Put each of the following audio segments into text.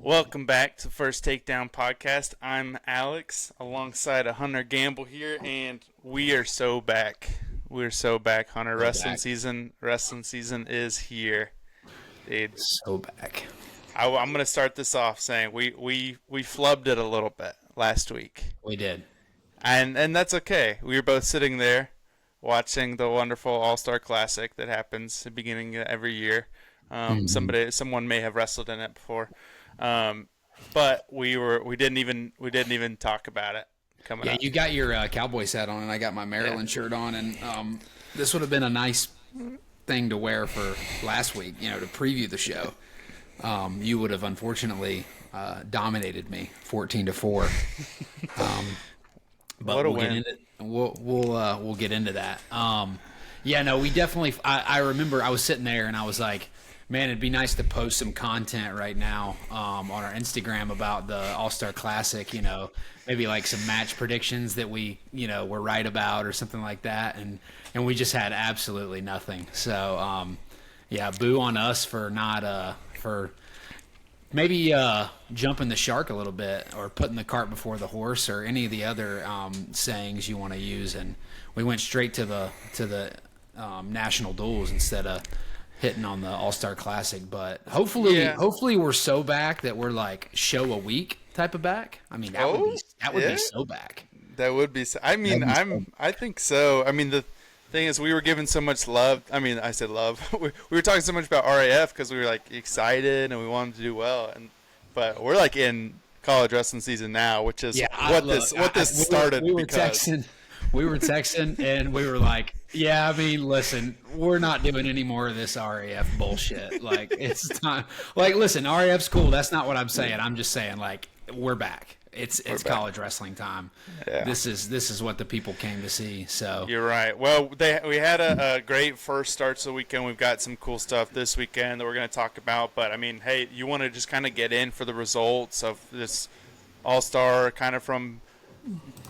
Welcome back to the First Takedown podcast. I'm Alex, alongside a Hunter Gamble here, and we are so back. We're so back, Hunter. Wrestling season is here, dude. So back. I'm gonna start this off saying we flubbed it a little bit last week, We did. and that's okay. We were both sitting there watching the wonderful All-Star Classic that happens at the beginning of every year. Someone may have wrestled in it before. But we didn't even talk about it coming up. You got your Cowboys hat on, and I got my Maryland shirt on, and this would have been a nice thing to wear for last week, to preview the show. You would have unfortunately dominated me 14-4. But What a we'll win. get into we'll get into that. We definitely. I remember I was sitting there and I was like, man, it'd be nice to post some content right now on our Instagram about the All-Star Classic, maybe like some match predictions that we, were right about or something like that. And we just had absolutely nothing. So, boo on us for not, for maybe jumping the shark a little bit or putting the cart before the horse or any of the other sayings you want to use. And we went straight to the national duels instead of hitting on the All-Star Classic, but hopefully we're so back that we're like show a week type of back. I mean, that would be so back. That would be. I think so. I mean, the thing is, we were given so much love. I mean, I said love. we were talking so much about RAF because we were like excited and we wanted to do well. But we're like in college wrestling season now, which is what this started. We were texting and we were like, yeah, I mean, listen, we're not doing any more of this RAF bullshit. Like, it's time. Like, listen, RAF's cool. That's not what I'm saying. I'm just saying, like, we're back. It's college wrestling time. Yeah. This is what the people came to see. So you're right. Well, we had a great first start to the weekend. We've got some cool stuff this weekend that we're going to talk about. But I mean, hey, you want to just kind of get in for the results of this All-Star, kind of from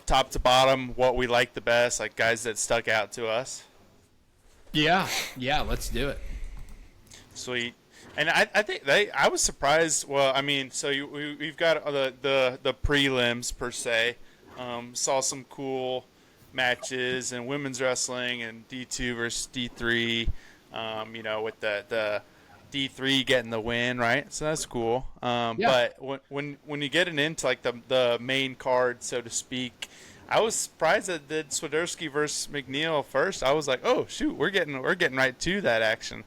top to bottom, what we like the best, like guys that stuck out to us. Yeah, let's do it. Sweet. And I think I was surprised. Well, I mean, so we've got the prelims per se. Saw some cool matches in women's wrestling and D2 versus D3. With the D3 getting the win, right? So that's cool. But when you get into like the main card, so to speak, I was surprised that did Swiderski versus McNeil first. I was like, oh shoot, we're getting right to that action.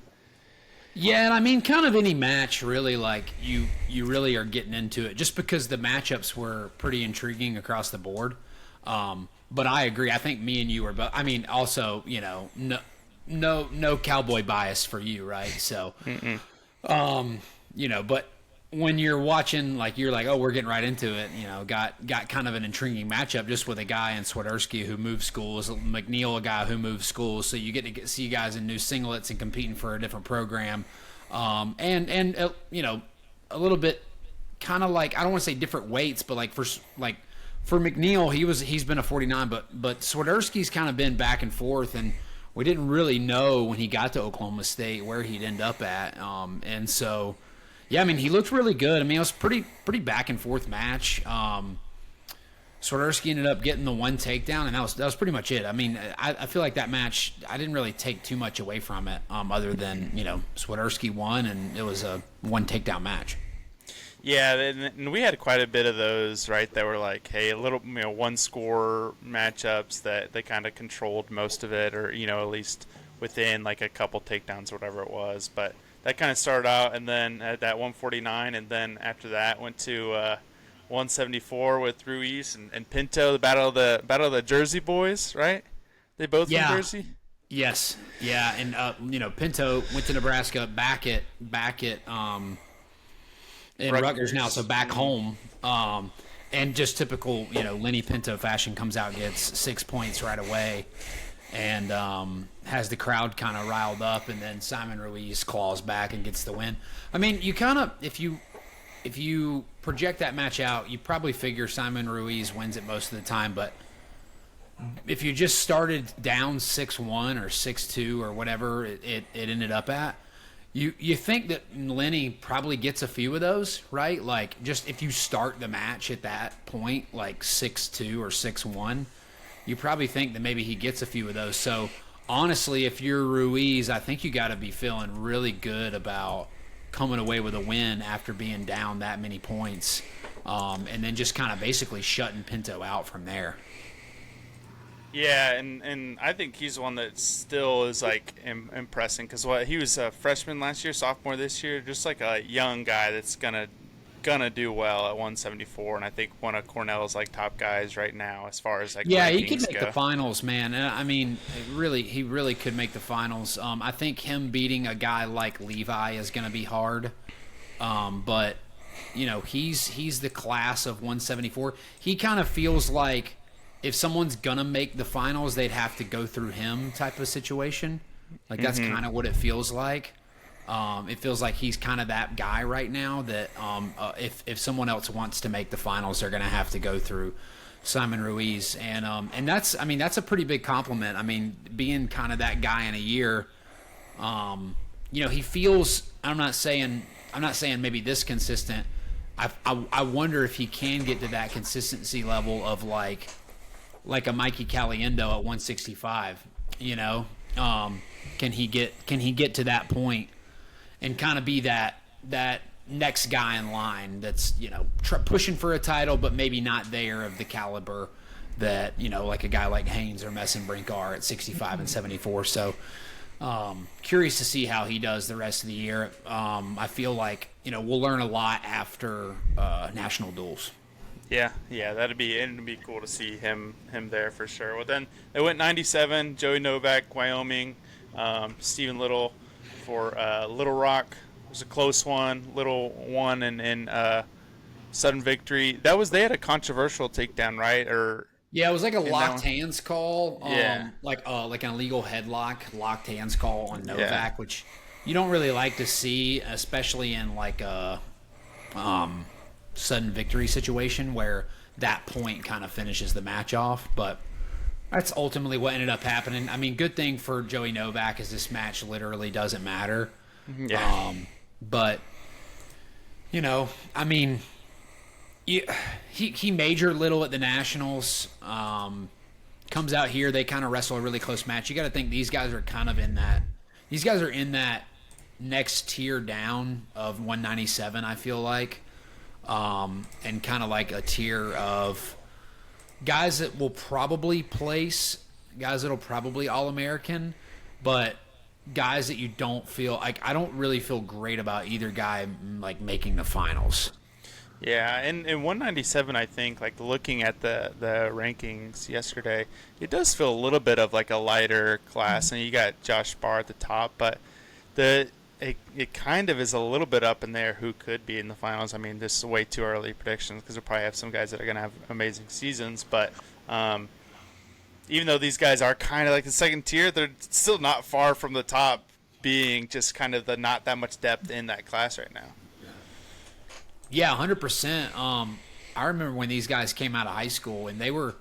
Yeah, and I mean, kind of any match, really, like, you really are getting into it, just because the matchups were pretty intriguing across the board. But I agree. I think me and you are both. I mean, also, no cowboy bias for you, right? So, but when you're watching, like, you're like, oh, we're getting right into it. Got kind of an intriguing matchup just with a guy in Swiderski who moves schools, McNeil, a guy who moves schools. So you get to see guys in new singlets and competing for a different program, and a little bit kind of like, I don't want to say different weights, but like for McNeil, he's been a 49, but Swiderski's kind of been back and forth, and we didn't really know when he got to Oklahoma State where he'd end up at, and so. Yeah, I mean, he looked really good. I mean, it was pretty back and forth match. Swiderski ended up getting the one takedown, and that was pretty much it. I mean, I feel like that match, I didn't really take too much away from it, other than Swiderski won, and it was a one takedown match. Yeah, and we had quite a bit of those, right? That were like, hey, a little one score matchups that they kind of controlled most of it, or at least within like a couple takedowns or whatever it was, but. That kind of started out, and then at that 149, and then after that went to 174 with Ruiz and Pinto, the battle of the Jersey boys, right? They both from Jersey. Yes, yeah, and Pinto went to Nebraska, back at in Rutgers now, so back home, and just typical Lenny Pinto fashion, comes out, gets 6 points right away. And has the crowd kind of riled up, and then Simon Ruiz claws back and gets the win. I mean, you kind of, if you project that match out, you probably figure Simon Ruiz wins it most of the time. But if you just started down 6-1 or 6-2 or whatever it ended up at, You think that Lenny probably gets a few of those, right? Like, just if you start the match at that point, like 6-2 or 6-1, you probably think that maybe he gets a few of those. So, honestly, if you're Ruiz, I think you got to be feeling really good about coming away with a win after being down that many points, and then just kind of basically shutting Pinto out from there. Yeah, and I think he's one that still is like impressing because he was a freshman last year, sophomore this year, just like a young guy that's gonna do well at 174, and I think one of Cornell's like top guys right now as far as like Yeah, he could rankings make go. the finals, man. And I mean, he really could make the finals. I think him beating a guy like Levi is going to be hard. But he's the class of 174. He kind of feels like if someone's gonna make the finals, they'd have to go through him type of situation. Like that's kind of what it feels like. It feels like he's kind of that guy right now that if someone else wants to make the finals, they're going to have to go through Simon Ruiz, and that's a pretty big compliment. I mean, being kind of that guy in a year, he feels. I'm not saying maybe this consistent. I wonder if he can get to that consistency level of like a Mikey Caliendo at 165. Can he get to that point? And kind of be that next guy in line that's pushing for a title, but maybe not there of the caliber that like a guy like Haynes or Messenbrink are at 65 and 74. So curious to see how he does the rest of the year. I feel like we'll learn a lot after national duels. Yeah, it'd be cool to see him there for sure. Well, then they went 97. Joey Novak, Wyoming, Stephen Little for Little Rock. It was a close one. Little won in sudden victory. They had a controversial takedown, right? Or yeah, it was like a locked hands call. Yeah. Like an illegal headlock, locked hands call on Novak, which you don't really like to see, especially in like a sudden victory situation where that point kind of finishes the match off. But that's ultimately what ended up happening. I mean, good thing for Joey Novak is this match literally doesn't matter. Yeah. But I mean, he majored little at the Nationals. Comes out here, they kind of wrestle a really close match. You got to think these guys are kind of in that. These guys are in that next tier down of 197. I feel like, and kind of like a tier of guys that will probably place, guys that'll probably All-American, but guys that you don't feel like. I don't really feel great about either guy like making the finals. Yeah, and 197, I think, like looking at the rankings yesterday, it does feel a little bit of like a lighter class, and you got Josh Barr at the top, but it kind of is a little bit up in there who could be in the finals. I mean, this is way too early predictions because we'll probably have some guys that are going to have amazing seasons, but even though these guys are kind of like the second tier, they're still not far from the top, being just kind of the not that much depth in that class right now. Yeah, 100%. I remember when these guys came out of high school, and they were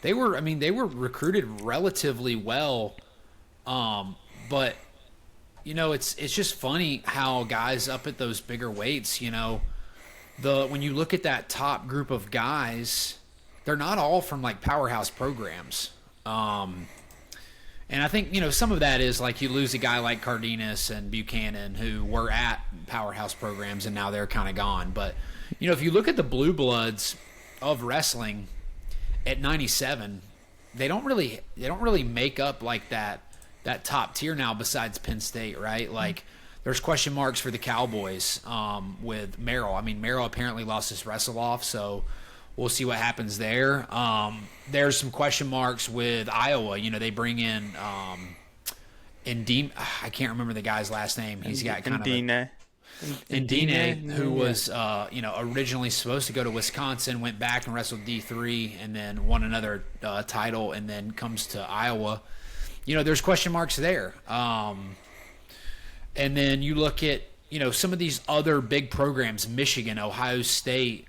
recruited relatively well. But it's just funny how guys up at those bigger weights, when you look at that top group of guys, they're not all from like powerhouse programs. And I think, some of that is like you lose a guy like Cardenas and Buchanan who were at powerhouse programs and now they're kind of gone. But, if you look at the blue bloods of wrestling at 97, they don't really make up like that top tier now besides Penn State, right? Like there's question marks for the Cowboys with Merrill. I mean, Merrill apparently lost his wrestle off, so we'll see what happens there. There's some question marks with Iowa. They bring in Indine. I can't remember the guy's last name. He's got kind of Indine, who was originally supposed to go to Wisconsin, went back and wrestled D3, and then won another title, and then comes to Iowa. There's question marks there. And then you look at some of these other big programs, Michigan, Ohio State.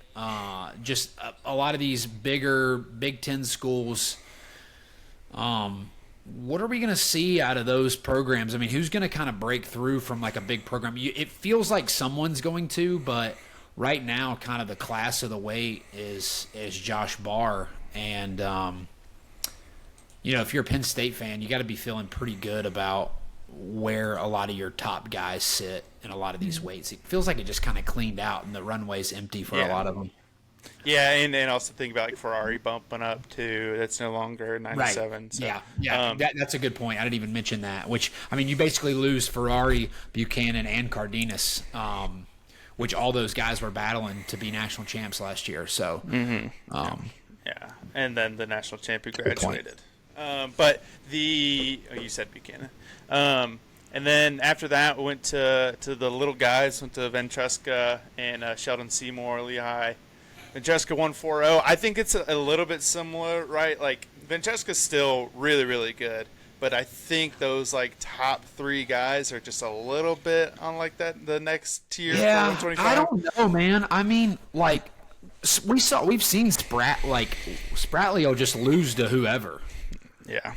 Just a lot of these bigger Big Ten schools, what are we going to see out of those programs? I mean, who's going to kind of break through from like a big program? It feels like someone's going to, but right now, kind of the class of the weight is Josh Barr, and if you're a Penn State fan, you got to be feeling pretty good about where a lot of your top guys sit in a lot of these weights. It feels like it just kind of cleaned out, and the runway's empty for a lot of them. Yeah, and also think about like Ferrari bumping up too. That's no longer 97. Right. So, yeah. That's a good point. I didn't even mention that. Which, I mean, you basically lose Ferrari, Buchanan, and Cardenas, which all those guys were battling to be national champs last year. So, yeah, and then the national champ who graduated. But you said Buchanan. And then after that, we went to the little guys. Went to Ventresca and Sheldon Seymour, Lehigh. Ventresca won 4-0. I think it's a little bit similar, right? Like Ventresca's still really, really good, but I think those like top 3 guys are just a little bit on like the next tier. Yeah, for 125. I don't know, man. I mean, like we've seen Spratley will just lose to whoever. Yeah.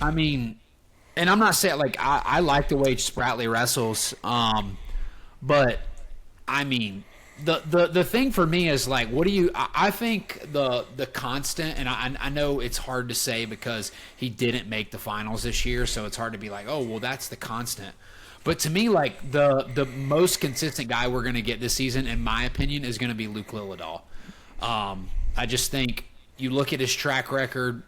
I mean, and I'm not saying like I like the way Spratley wrestles, but I mean. The thing for me is like, what do you? I think the constant, and I know it's hard to say because he didn't make the finals this year, so it's hard to be like, oh well, that's the constant. But to me, like the most consistent guy we're going to get this season, in my opinion, is going to be Luke Lillidahl. I just think you look at his track record,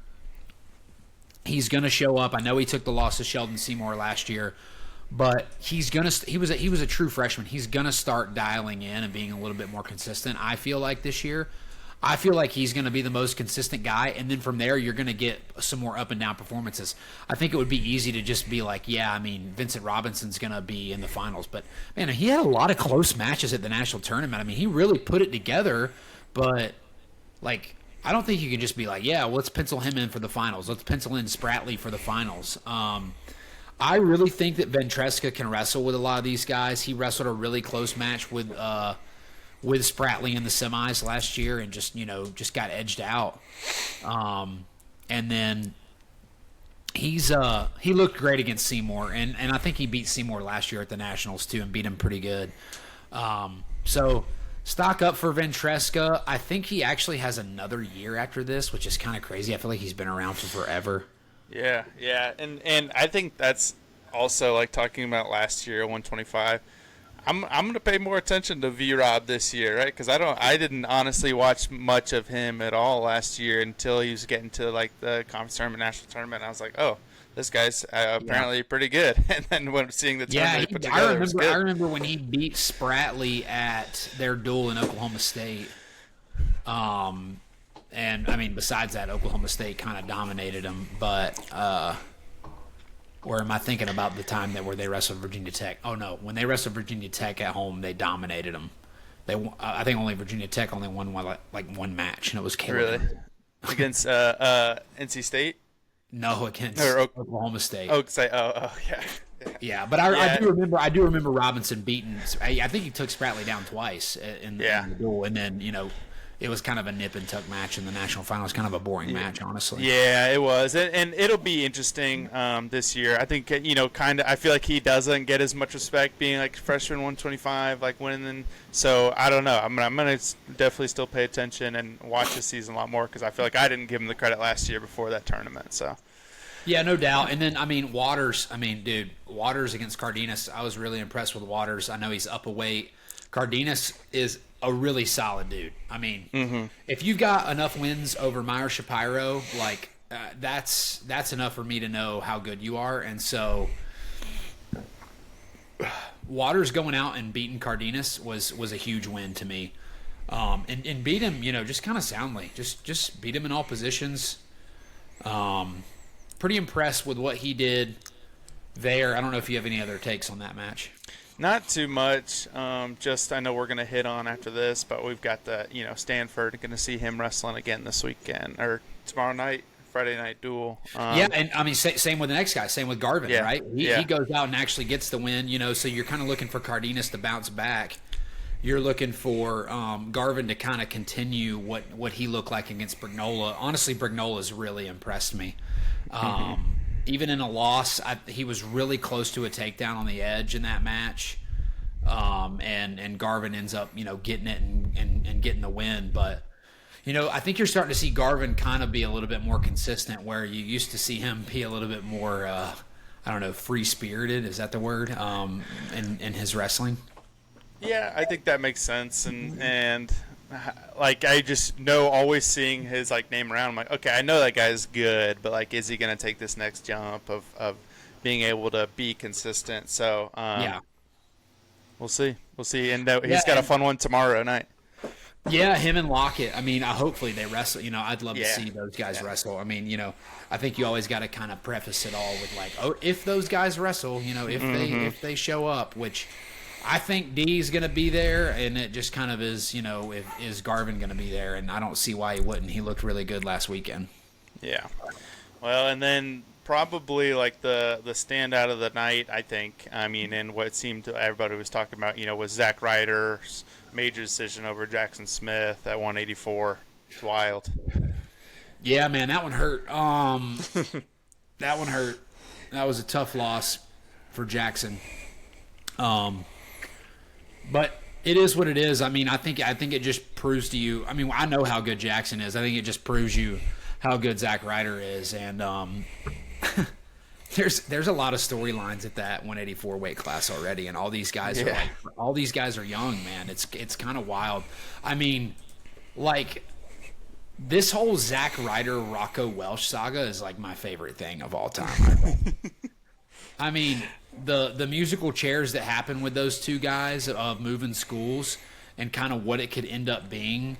he's going to show up. I know he took the loss to Sheldon Seymour last year. But he was a true freshman. He's gonna start dialing in and being a little bit more consistent. I feel like this year, I feel like he's gonna be the most consistent guy, and then from there you're gonna get some more up and down performances. I think it would be easy to just be like, yeah, I mean Vincent Robinson's gonna be in the finals, but man, he had a lot of close matches at the national tournament. I mean, he really put it together, but like I don't think you can just be like, yeah, well, let's pencil him in for the finals. Let's pencil in Spratley for the finals. I really think that Ventresca can wrestle with a lot of these guys. He wrestled a really close match with Spratley in the semis last year and just got edged out. And then he looked great against Seymour, and I think he beat Seymour last year at the Nationals too and beat him pretty good. So stock up for Ventresca. I think he actually has another year after this, which is kind of crazy. I feel like he's been around for forever. Yeah, and I think that's also like talking about last year, 125. I'm gonna pay more attention to V-Rob this year, right? Because I didn't honestly watch much of him at all last year until he was getting to like the conference tournament, national tournament. I was like, oh, this guy's apparently pretty good. And then when seeing the tournament put together, I remember when he beat Spratley at their duel in Oklahoma State. And, I mean, besides that, Oklahoma State kind of dominated them. But, or am I thinking about the time where they wrestled Virginia Tech? Oh, no. When they wrestled Virginia Tech at home, they dominated them. I think only Virginia Tech only won one match, and it was Caleb. Really? Against NC State? No, against Oklahoma State. Yeah. Yeah, but I do remember Robinson beating. I think he took Spratley down twice in the duel, and then it was kind of a nip and tuck match in the national finals. Kind of a boring match, honestly. Yeah, it was, and it'll be interesting this year. I think I feel like he doesn't get as much respect being like freshman 125, like winning. So I don't know. I'm gonna definitely still pay attention and watch this season a lot more because I feel like I didn't give him the credit last year before that tournament. So. Yeah, no doubt. And then, Waters. Waters against Cardenas. I was really impressed with Waters. I know he's up a weight. Cardenas is a really solid dude. If you've got enough wins over Meyer Shapiro, that's enough for me to know how good you are. And so, Waters going out and beating Cardenas was a huge win to me. And beat him, just kind of soundly. Just beat him in all positions. Pretty impressed with what he did there. I don't know if you have any other takes on that match. Not too much. Just I know we're going to hit on after this, but we've got the Stanford. Going to see him wrestling again this weekend or tomorrow night, Friday night duel. And same with the next guy. Same with Garvin, right? He goes out and actually gets the win. So you're kind of looking for Cardenas to bounce back. You're looking for Garvin to kind of continue what he looked like against Brignola. Honestly, Brignola's really impressed me. even in a loss, he was really close to a takedown on the edge in that match. And Garvin ends up, getting it and getting the win. But, I think you're starting to see Garvin kind of be a little bit more consistent, where you used to see him be a little bit more, I don't know, free-spirited, is that the word, in his wrestling? Yeah, I think that makes sense. And like, I just know always seeing his, like, name around, I'm like, okay, I know that guy's good, but, like, is he going to take this next jump of being able to be consistent? So, Yeah. we'll see. We'll see. And Yeah, he's got a fun one tomorrow night. Yeah, him and Lockett. I mean, hopefully they wrestle. I'd love to Yeah. see those guys wrestle. I mean, I think you always got to kind of preface it all with like, oh, if those guys wrestle, if they show up, which I think D's going to be there, and it just kind of is, is Garvin going to be there? And I don't see why he wouldn't. He looked really good last weekend. Yeah. Well, and then probably like the standout of the night, I think. I mean, and what seemed to everybody was talking about, was Zack Ryder's major decision over Jackson Smith at 184. It's wild. Yeah, man, that one hurt. That one hurt. That was a tough loss for Jackson. But it is what it is. I mean, I think it just proves to you. I mean, I know how good Jackson is. I think it just proves you how good Zack Ryder is, and there's a lot of storylines at that 184 weight class already, and all these guys are young, man. It's kind of wild. I mean, like, this whole Zack Ryder Rocco Welsh saga is like my favorite thing of all time. I mean, the musical chairs that happen with those two guys of moving schools and kind of what it could end up being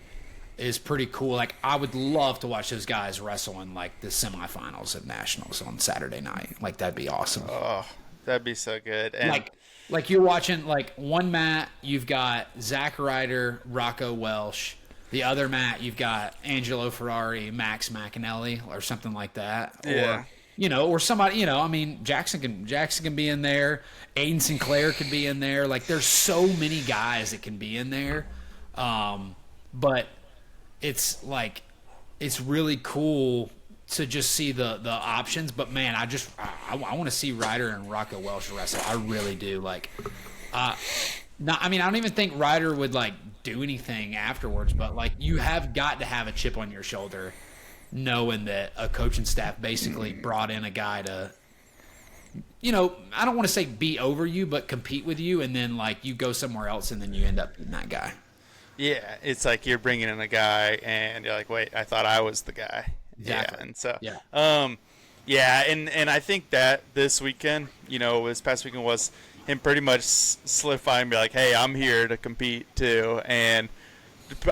is pretty cool. Like, I would love to watch those guys wrestle in like the semifinals of nationals on Saturday night. Like, that'd be awesome. Oh, that'd be so good. And like you're watching like one mat, you've got Zack Ryder, Rocco Welsh. The other mat, you've got Angelo Ferrari, Max McAnally, or something like that. Yeah. Or somebody, I mean, Jackson can be in there. Aiden Sinclair could be in there. Like, there's so many guys that can be in there. But it's like, it's really cool to just see the options. But man, I want to see Ryder and Rocco Welsh wrestle. I really do. Like, I don't even think Ryder would like do anything afterwards, but like, you have got to have a chip on your shoulder knowing that a coaching staff basically brought in a guy to, I don't want to say be over you, but compete with you, and then like you go somewhere else and then you end up being that guy. Yeah, it's like you're bringing in a guy and you're like, wait, I thought I was the guy. Exactly. Yeah, and so yeah. And I think that this weekend, this past weekend was him pretty much solidifying and be like, hey, I'm here to compete too, and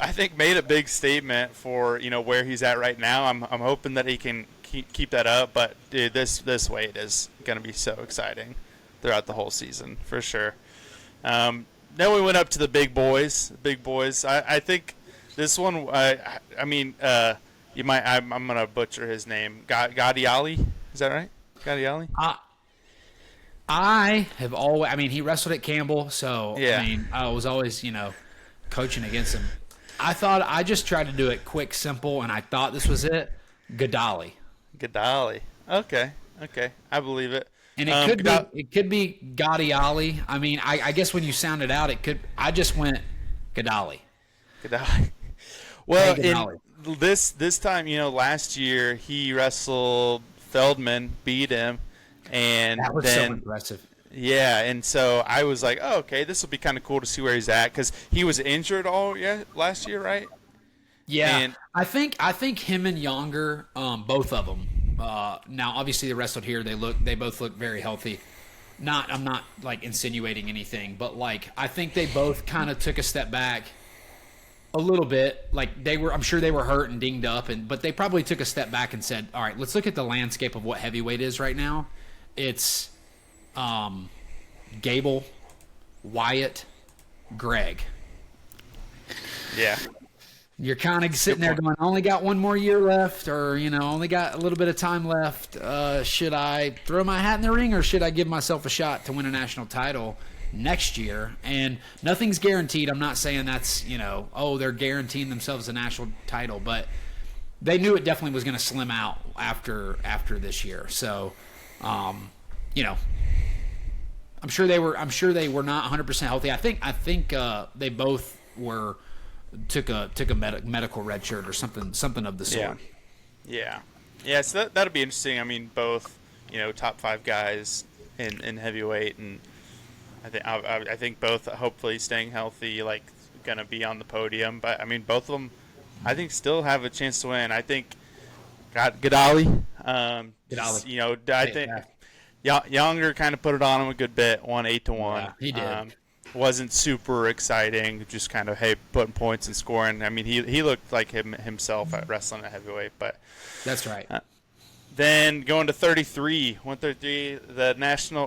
I think made a big statement for where he's at right now. I'm hoping that he can keep that up, but dude, this weight is going to be so exciting throughout the whole season for sure. Then we went up to the big boys. I think this one. I'm gonna butcher his name. Gadiali, is that right? Gadiali. I have always. I mean, he wrestled at Campbell, so yeah. I mean, I was always coaching against him. I just tried to do it quick, simple, and I thought this was it. Gadali. Okay. I believe it. And it could be Gadiali. I mean, I guess when you sound it out, it could. I just went Gadali. Well, hey, Gadali. In this time, last year he wrestled Feldman, beat him, and that was then so impressive. Yeah, and so I was like, oh, okay, this will be kind of cool to see where he's at, because he was injured last year, right? Yeah, and I think him and Younger, both of them. Now, obviously, they wrestled here. They both look very healthy. I'm not like insinuating anything, but like I think they both kind of took a step back a little bit. Like I'm sure they were hurt and dinged up, but they probably took a step back and said, all right, let's look at the landscape of what heavyweight is right now. It's Gable, Wyatt, Greg. Yeah. You're kind of sitting there going, only got one more year left, or, only got a little bit of time left. Should I throw my hat in the ring, or should I give myself a shot to win a national title next year? And nothing's guaranteed. I'm not saying that's, they're guaranteeing themselves a national title, but they knew it definitely was going to slim out after this year. So You know, I'm sure they were not 100% healthy. I think they both took a medical red shirt or something of the sort. Yeah. So that'll be interesting. I mean, both top 5 guys in heavyweight, and I think both hopefully staying healthy, like gonna be on the podium. But I mean, both of them, I think, still have a chance to win. I think Gadali. I think Younger kind of put it on him a good bit, won 8-1. Yeah, he did. Wasn't super exciting, just kind of putting points and scoring. I mean, he looked like himself at wrestling at heavyweight, but that's right. Then going to 133, the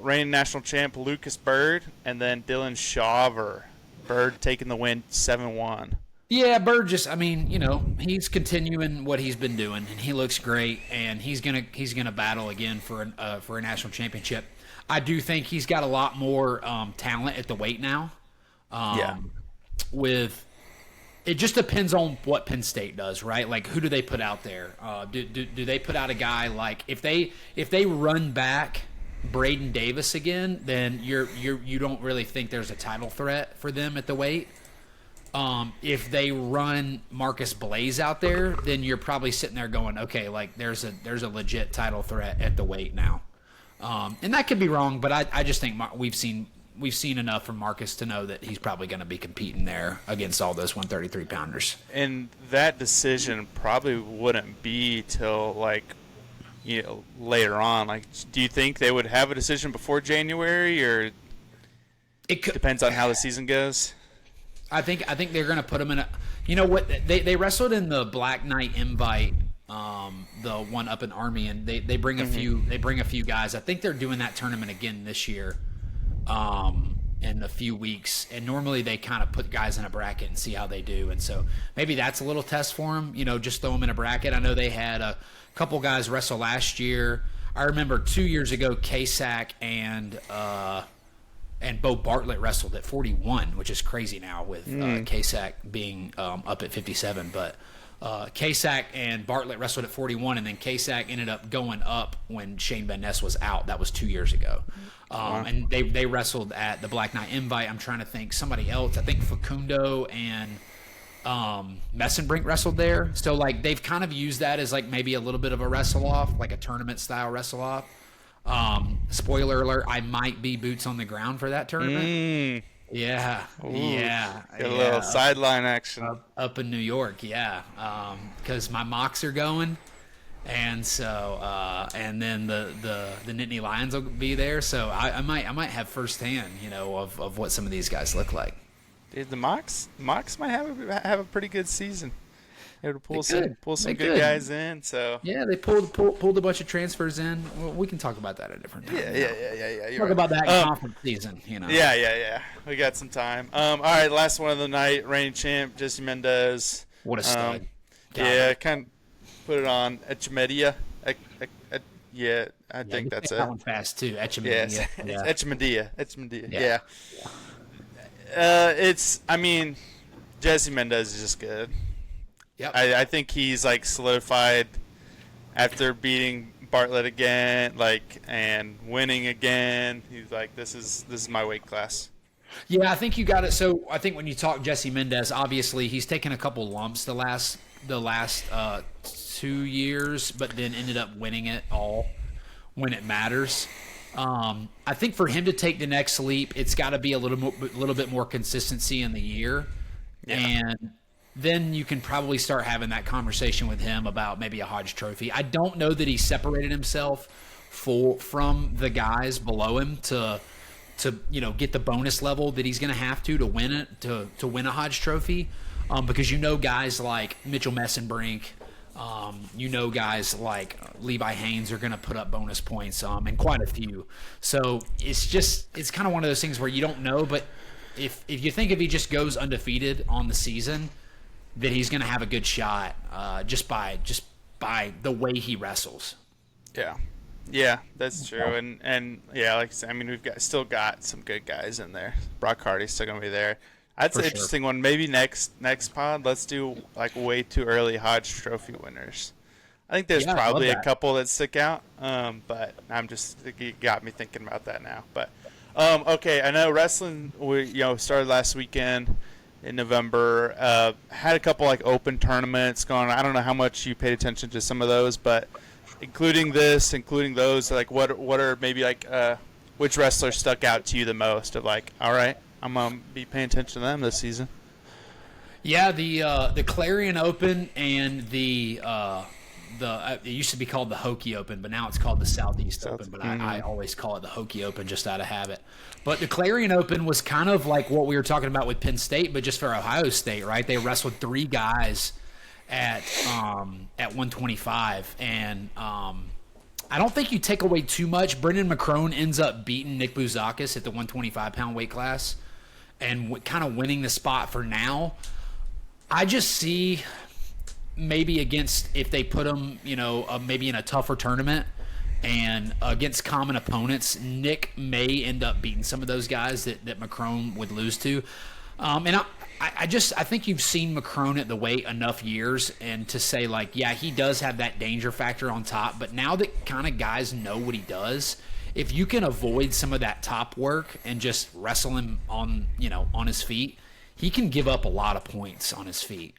reigning national champ Lucas Bird, and then Dylan Chauver. Bird taking the win 7-1. Yeah, Bird he's continuing what he's been doing, and he looks great, and he's gonna battle again for a national championship. I do think he's got a lot more talent at the weight now. It just depends on what Penn State does, right? Like, who do they put out there? Do they put out a guy like if they run back Braden Davis again, then you don't really think there's a title threat for them at the weight. If they run Marcus Blaze out there, then you're probably sitting there going, okay, like there's a legit title threat at the weight now. And that could be wrong, but I just think we've seen enough from Marcus to know that he's probably going to be competing there against all those 133 pounders. And that decision probably wouldn't be till later on. Like, do you think they would have a decision before January, or depends on how the season goes? I think they're going to put him in a. You know what? They wrestled in the Black Knight Invite, the one up in Army, and they bring a few guys. I think they're doing that tournament again this year, in a few weeks. And normally they kind of put guys in a bracket and see how they do. And so maybe that's a little test for them. Just throw them in a bracket. I know they had a couple guys wrestle last year. I remember 2 years ago, K-Sac and Bo Bartlett wrestled at 41, which is crazy now with K-Sac being up at 57. But K-Sac and Bartlett wrestled at 41, and then K-Sac ended up going up when Shane Van Ness was out. That was 2 years ago. And they wrestled at the Black Knight Invite. I'm trying to think somebody else. I think Facundo and Messenbrink wrestled there. So, like, they've kind of used that as, like, maybe a little bit of a wrestle-off, like a tournament-style wrestle-off. Spoiler alert, I might be boots on the ground for that tournament. Yeah. Ooh, get a little sideline action. Up in New York, yeah. Because my mocks are going. And so, and then the Nittany Lions will be there. So I might have firsthand, of what some of these guys look like. Dude, the Mocs might have a pretty good season. Able to pull some good could. Guys in. So yeah, they pulled a bunch of transfers in. Well, we can talk about that at a different time. Yeah. Talk about that in conference season. Yeah. We got some time. All right, last one of the night. Reigning champ Jesse Mendez. What a stud. Kind of put it on Echemedia. I think that's it. That one fast too. Echemedia. Yes, Echemedia. Yeah. Jesse Mendez is just good. Yep. I think he's solidified after beating Bartlett again, and winning again. He's like, this is my weight class. Yeah, I think you got it. So I think when you talk Jesse Mendez, obviously he's taken a couple lumps the last 2 years, but then ended up winning it all when it matters. I think for him to take the next leap, it's got to be a little bit more consistency in the year, and then you can probably start having that conversation with him about maybe a Hodge Trophy. I don't know that he separated himself from the guys below him to get the bonus level that he's going to have to win it, to win a Hodge Trophy, because guys like Mitchell Messenbrink, guys like Levi Haynes are going to put up bonus points, and quite a few. So it's kind of one of those things where you don't know, but if you think if he just goes undefeated on the season, that he's going to have a good shot, just by the way he wrestles. Yeah, that's true. And like I said, we've still got some good guys in there. Brock Hardy's still going to be there. That's an interesting one. Maybe next pod, let's do way too early Hodge Trophy winners. I think there's Yeah, I love probably a that. couple that stick out, but you got me thinking about that now. But okay, I know wrestling started last weekend in November. Had a couple like open tournaments going on. I don't know how much you paid attention to some of those, but including those, like what are maybe like which wrestler stuck out to you the most? Of like, all right, I'm gonna be paying attention to them this season. Yeah, the Clarion Open and it used to be called the Hokie Open, but now it's called the Southeast Open. But I always call it the Hokie Open just out of habit. But the Clarion Open was kind of like what we were talking about with Penn State, but just for Ohio State, right? They wrestled three guys at 125, and I don't think you take away too much. Brendan McCrone ends up beating Nick Bouzakis at the 125-pound weight class and kind of winning the spot for now. I just see maybe against if they put him, maybe in a tougher tournament and against common opponents, Nick may end up beating some of those guys that Macron would lose to. And I think you've seen Macron at the weight enough years and to say like, yeah, he does have that danger factor on top. But now that kind of guys know what he does, if you can avoid some of that top work and just wrestle him on his feet, he can give up a lot of points on his feet.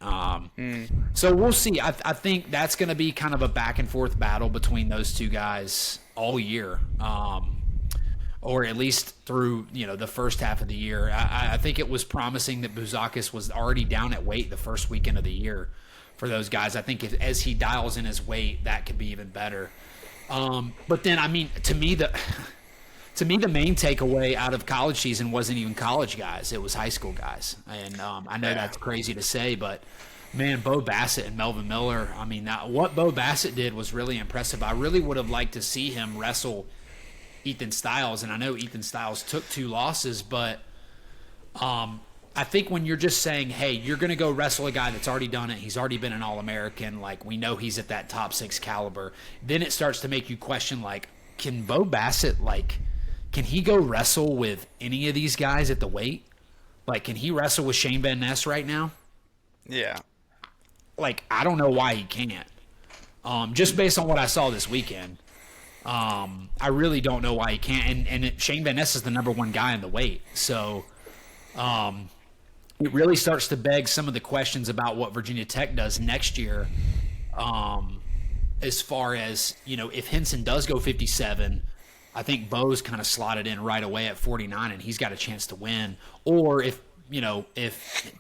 So we'll see. I think that's going to be kind of a back and forth battle between those two guys all year, or at least through the first half of the year. I think it was promising that Bouzakis was already down at weight the first weekend of the year for those guys. I think as he dials in his weight, that could be even better. But then, I mean, to me, the main takeaway out of college season wasn't even college guys. It was high school guys. And I know that's crazy to say, but, man, Bo Bassett and Melvin Miller, I mean, what Bo Bassett did was really impressive. I really would have liked to see him wrestle Ethan Styles, and I know Ethan Styles took 2 losses, but I think when you're just saying, hey, you're going to go wrestle a guy that's already done it, he's already been an All-American, like we know he's at that top 6 caliber, then it starts to make you question, like, can Bo Bassett, like, can he go wrestle with any of these guys at the weight? Like, can he wrestle with Shane Van Ness right now? Yeah. Like, I don't know why he can't. Just based on what I saw this weekend, I really don't know why he can't. And Shane Van Ness is the number 1 guy in the weight. So it really starts to beg some of the questions about what Virginia Tech does next year, as far as, if Henson does go 57, I think Bo's kind of slotted in right away at 49, and he's got a chance to win. Or if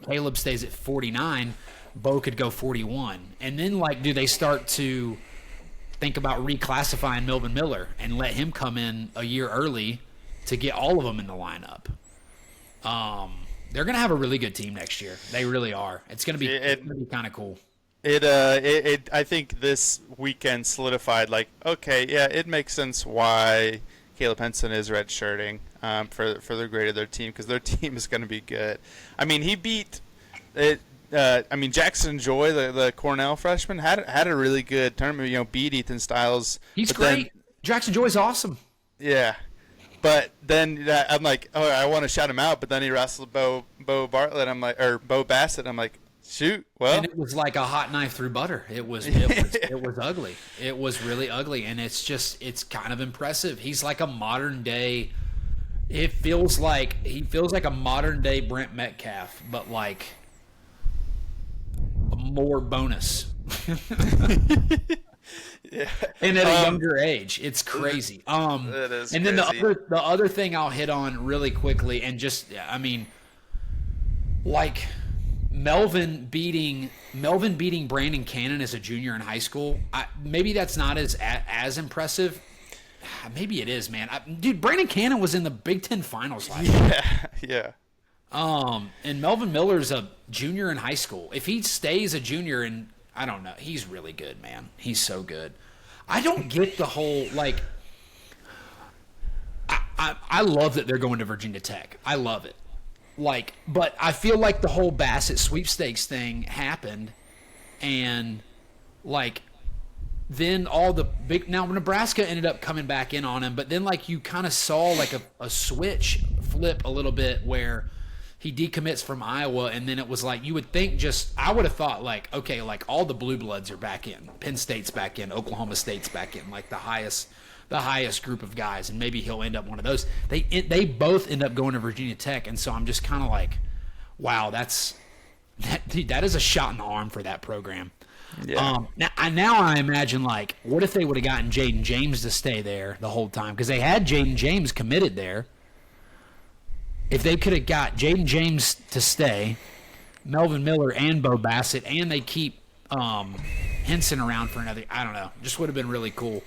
Caleb stays at 49, Bo could go 41. And then, like, do they start to think about reclassifying Melvin Miller and let him come in a year early to get all of them in the lineup? They're going to have a really good team next year. They really are. It's going to be kind of cool. I think this weekend solidified, like, okay, yeah, it makes sense why Caleb Henson is redshirting for the grade of their team, because their team is going to be good. I mean, he beat it. Jackson Joy, the Cornell freshman, had a really good tournament. Beat Ethan Styles. He's great. Jackson Joy's awesome. Yeah, but then I'm like, oh, I want to shout him out, but then he wrestled Bo Bartlett. Or Bo Bassett. I'm like, shoot, well, and it was like a hot knife through butter. It was ugly. It was really ugly, and it's kind of impressive. He's like a modern day. He feels like a modern day Brent Metcalf, but like more bonus. Yeah. And at a younger age. It's crazy. That is and then crazy. the other thing I'll hit on really quickly, and just, I mean, like Melvin beating Brandon Cannon as a junior in high school. Maybe that's not as impressive. Maybe it is, man. Dude, Brandon Cannon was in the Big Ten Finals last year. Yeah. And Melvin Miller's a junior in high school. If he stays a junior, and I don't know, he's really good, man. He's so good. I don't get the whole, like, I love that they're going to Virginia Tech. I love it. Like, but I feel like the whole Bassett sweepstakes thing happened, and like then all the big, now Nebraska ended up coming back in on him, but then like you kind of saw like a switch flip a little bit where he decommits from Iowa, and then it was like you would think I would have thought like, okay, like all the blue bloods are back in, Penn State's back in, Oklahoma State's back in, like the highest group of guys, and maybe he'll end up one of those. They both end up going to Virginia Tech, and so I'm just kind of like, wow, dude, that is a shot in the arm for that program. Yeah. Now I imagine, like, what if they would have gotten Jaden James to stay there the whole time? Because they had Jaden James committed there. If they could have got Jaden James to stay, Melvin Miller and Bo Bassett, and they keep Henson around for another, I don't know, just would have been really cool.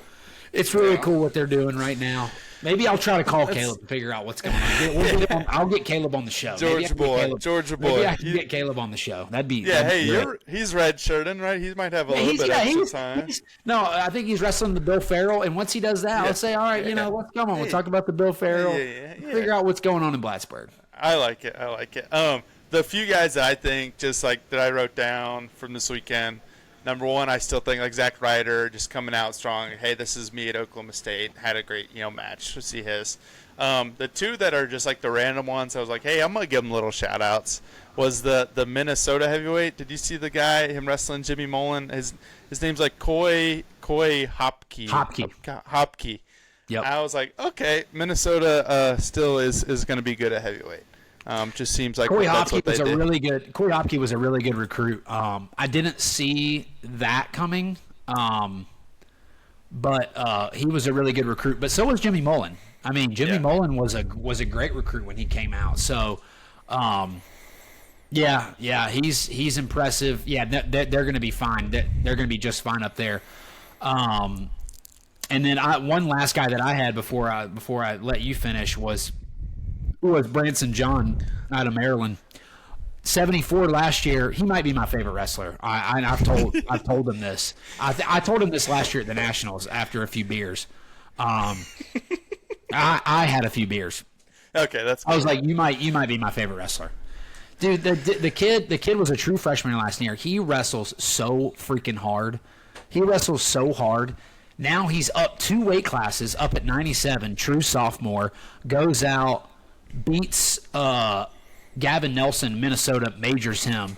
It's really cool what they're doing right now. Maybe I'll try to call Caleb to figure out what's going on. I'll get Caleb on the show. Georgia boy. Maybe I can get Caleb on the show. That'd be he's redshirting, right? He might have a little bit extra time. No, I think he's wrestling the Bill Farrell, and once he does that, I'll say, all right, what's going on? We'll talk about the Bill Farrell. Figure out what's going on in Plattsburgh. I like it. The few guys that I think just like that I wrote down from this weekend. Number one, I still think like Zach Ryder just coming out strong. Hey, this is me at Oklahoma State. Had a great match to see his. The two that are just like the random ones, I was like, hey, I'm gonna give them little shout outs. Was the Minnesota heavyweight? Did you see the guy him wrestling Jimmy Mullen? His name's like Coy Hopke. Hopke. Yep. I was like, okay, Minnesota still is gonna be good at heavyweight. Just seems like Corey that's Hopke what they was did. Corey Hopke was a really good recruit. I didn't see that coming, but he was a really good recruit. But so was Jimmy Mullen. I mean, Jimmy Mullen was a great recruit when he came out. So, he's impressive. Yeah, they're going to be fine. They're going to be just fine up there. And then one last guy that I had before I let you finish was Branson John out of Maryland. 74 last year. He might be my favorite wrestler. I've told him this. I told him this last year at the Nationals after a few beers. I had a few beers. Okay, that's good. I was like, you might be my favorite wrestler. Dude, the kid was a true freshman last year. He wrestles so freaking hard. He wrestles so hard. Now he's up 2 weight classes, up at 97, true sophomore, goes out, beats Gavin Nelson, Minnesota, majors him,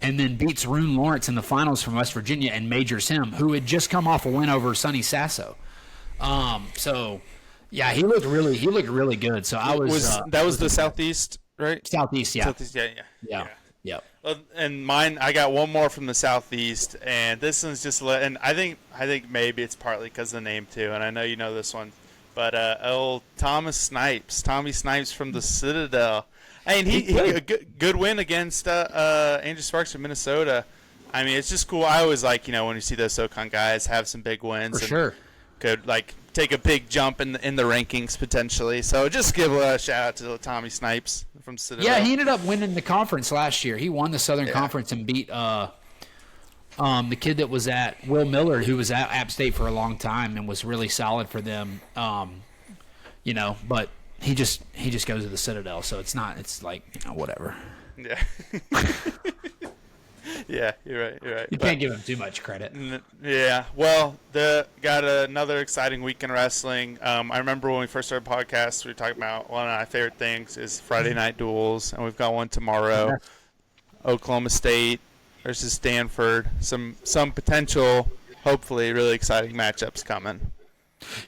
and then beats Rune Lawrence in the finals from West Virginia and majors him, who had just come off a win over Sonny Sasso. He looked really good. So that was the Southeast, right? Southeast, yeah. Southeast, yeah. Yep. And mine, I got one more from the Southeast, and this one's just and I think maybe it's partly because of the name too, and I know you know this one. But old Tommy Snipes from the Citadel. And he a good win against Andrew Sparks from Minnesota. I mean, it's just cool. I always like, when you see those SoCon guys have some big wins. For sure. Could, take a big jump in the rankings potentially. So just give a shout-out to Tommy Snipes from Citadel. Yeah, he ended up winning the conference last year. He won the Southern Conference and beat the kid that was at Will Miller, who was at App State for a long time and was really solid for them. But he just goes to the Citadel, so it's like, whatever. Yeah. Yeah, you're right. You can't give him too much credit. Yeah. Well, got another exciting week in wrestling. I remember when we first started podcasts, we were talking about one of my favorite things is Friday night duels, and we've got one tomorrow. Oklahoma State versus Stanford. Some potential, hopefully, really exciting matchups coming.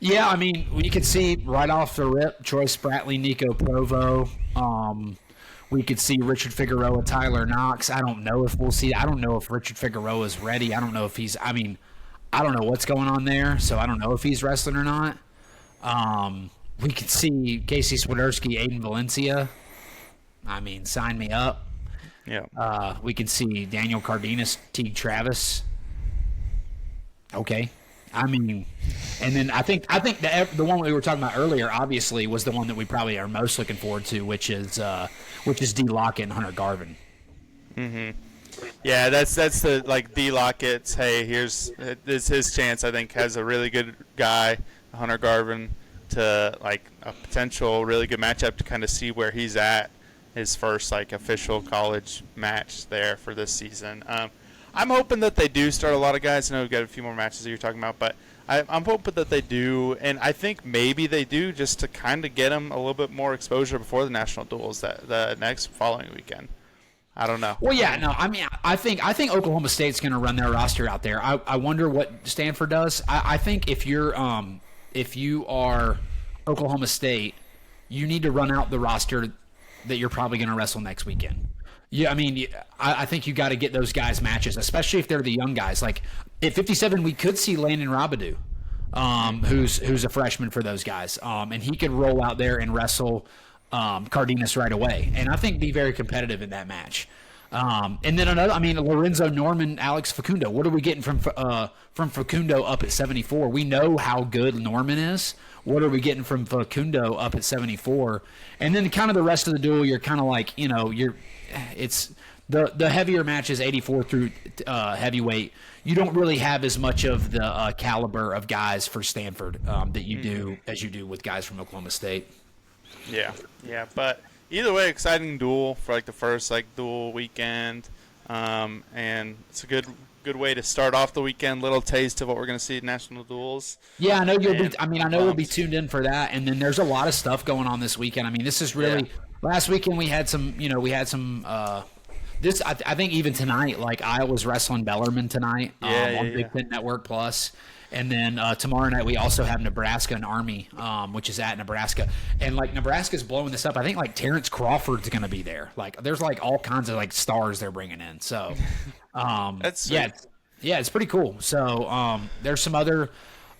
Yeah, I mean, you could see right off the rip, Troy Spratley, Nico Provo. We could see Richard Figueroa, Tyler Knox. I don't know if we'll see. I don't know if Richard Figueroa is ready. I don't know if he's. I mean, I don't know what's going on there, so I don't know if he's wrestling or not. We could see Casey Swiderski, Aiden Valencia. I mean, sign me up. Yeah. We could see Daniel Cardenas, Teague Travis. Okay. I mean, and then I think the one we were talking about earlier, obviously, was the one that we probably are most looking forward to, which is D. Lockett and Hunter Garvin. Mm-hmm. Yeah, that's the D. Lockett's. Hey, here's his chance. I think has a really good guy, Hunter Garvin, to a potential really good matchup to kind of see where he's at. His first official college match there for this season. I'm hoping that they do start a lot of guys. I know we've got a few more matches that you're talking about, but I'm hoping that they do, and I think maybe they do just to kind of get them a little bit more exposure before the national duels the next following weekend. I don't know. Well, yeah, no, I mean, I think Oklahoma State's going to run their roster out there. I wonder what Stanford does. I think if you are Oklahoma State, you need to run out the roster that you're probably going to wrestle next weekend. Yeah, I mean, I think you got to get those guys matches, especially if they're the young guys. Like at 57, we could see Landon Robidoux, who's a freshman for those guys, and he could roll out there and wrestle Cardenas right away, and I think be very competitive in that match. And then another, I mean, Lorenzo Norman, Alex Facundo. What are we getting from Facundo up at 74? We know how good Norman is. What are we getting from Facundo up at 74? And then kind of the rest of the duel, you're kind of like, it's the heavier matches, 84 through heavyweight. You don't really have as much of the caliber of guys for Stanford that you do as you do with guys from Oklahoma State. Yeah, but either way, exciting duel for like the first duel weekend, and it's a good way to start off the weekend. Little taste of what we're going to see at national duels. Yeah, I know you'll be. I mean, I know we'll be tuned in for that, and then there's a lot of stuff going on this weekend. I mean, this is really last weekend we had some. This I think even tonight, like Iowa's wrestling Bellarmine tonight on Big Ten Network Plus. And then tomorrow night we also have Nebraska and Army, which is at Nebraska. And, Nebraska's blowing this up. I think, Terrence Crawford's going to be there. There's, all kinds of, stars they're bringing in. So, that's sweet. Yeah, it's pretty cool. So, there's some other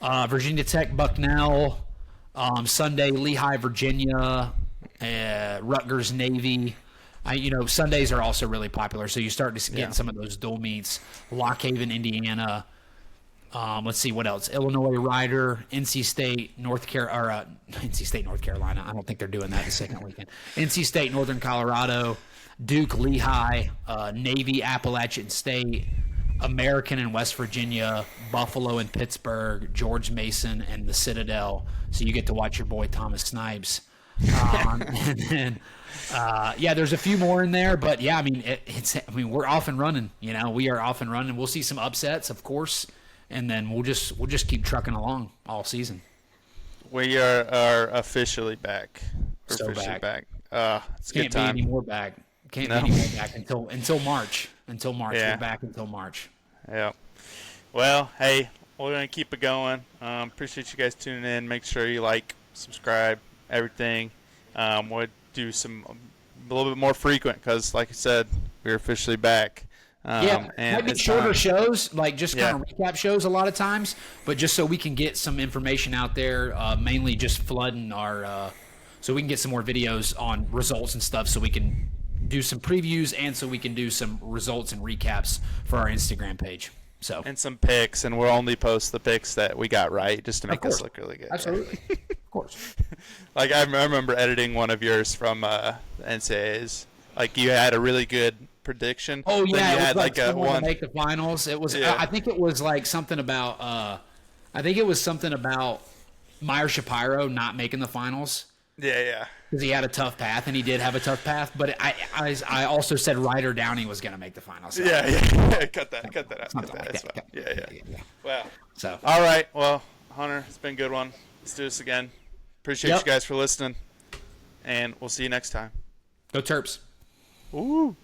Virginia Tech, Bucknell, Sunday, Lehigh, Virginia, Rutgers, Navy. Sundays are also really popular. So, you start to get some of those dual meets. Lock Haven, Indiana. Let's see what else. Illinois, Rider, NC State, North Carolina. I don't think they're doing that the second weekend. NC State, Northern Colorado, Duke, Lehigh, Navy, Appalachian State, American and West Virginia, Buffalo and Pittsburgh, George Mason and the Citadel. So you get to watch your boy Thomas Snipes. And then, there's a few more in there, but I mean, we're off and running. We are off and running. We'll see some upsets, of course. And then we'll just keep trucking along all season. We are officially back. We're so officially back. It's a Can't good time. be any more back. Can't be any more back until March. Until March. Yeah. We're back until March. Yeah. Well, hey, we're gonna keep it going. Appreciate you guys tuning in. Make sure you subscribe, everything. We'll do a little bit more frequent because, like I said, we're officially back. And might be shorter shows, just kind of recap shows a lot of times, but just so we can get some information out there, mainly just flooding so we can get some more videos on results and stuff so we can do some previews and so we can do some results and recaps for our Instagram page. So and some picks, and we'll only post the picks that we got right just to make us look really good. Absolutely. Of course. I remember editing one of yours from NCAAs. You had a really good prediction. Oh yeah, you had a one to make the finals. It was. I think it was something about. I think it was something about Meyer Shapiro not making the finals. Yeah. Because he had a tough path, and he did have a tough path. But I also said Ryder Downey was going to make the finals. So. Yeah. Cut that out. Cut that. Yeah. Well. So. All right. Well, Hunter, it's been a good one. Let's do this again. Appreciate you guys for listening, and we'll see you next time. Go Terps. Ooh.